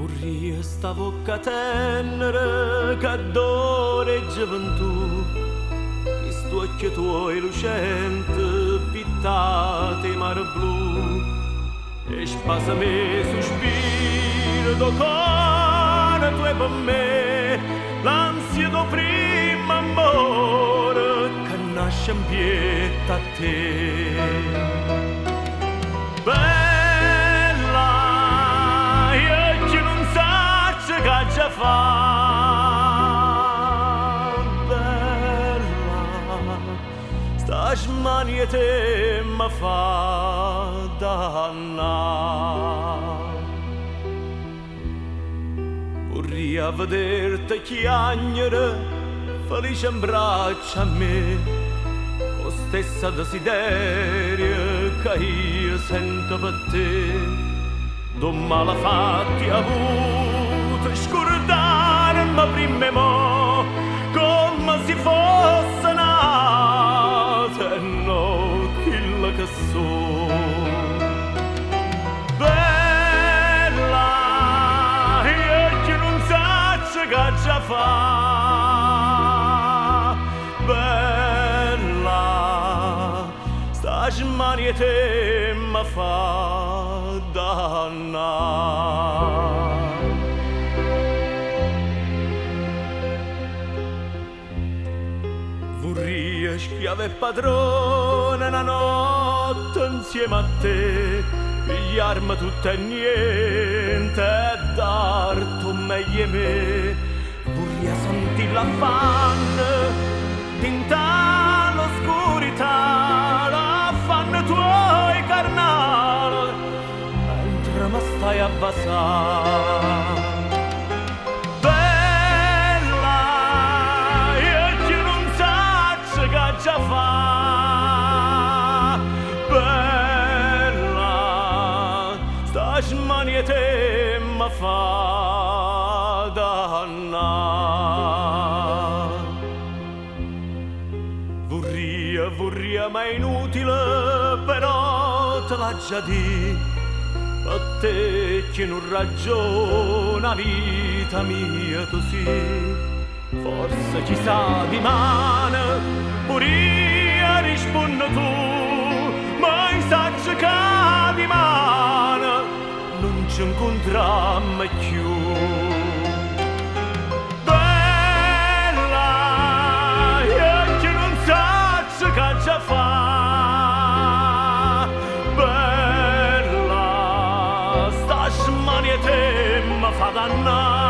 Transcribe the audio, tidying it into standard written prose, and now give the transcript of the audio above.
Vorria sta bocca tenera che adore gioventù, questo occhio tuoi lucente, pittate mare blu, e spasami sospiro do cuore tu e per me, l'ansia do primo amore che nasce in pietà a te. Già fa bella sta smania te ma fa danna, vorria vederti chiagnere felice in braccia a me, con stessa desiderio che io sento per te. Don malafatti avuto scordare ma prima mo come si fosse nata e no quello che so. Bella io che non saccio che già fa, bella sta smania te ma fa danna. Vorria schiave padrone una notte insieme a te, pigliarmi tutto e niente e darti un meglio me. Vorria sentire l'affanno d'inta l'oscurità, l'affanno tuoi carnali mentre mi stai a basare. Bella io che non saccio che già fa, bella sta smania te ma fa danna. Vorria ma è inutile però te l'ha già detto, a te che non ragiona vita mia tu sì, forse ci sa di mano pure io rispondo tu, ma in saggio che di mano non ci incontrammo più. Bella io che non saggio che già fa, bella sta smania te ma fa danna.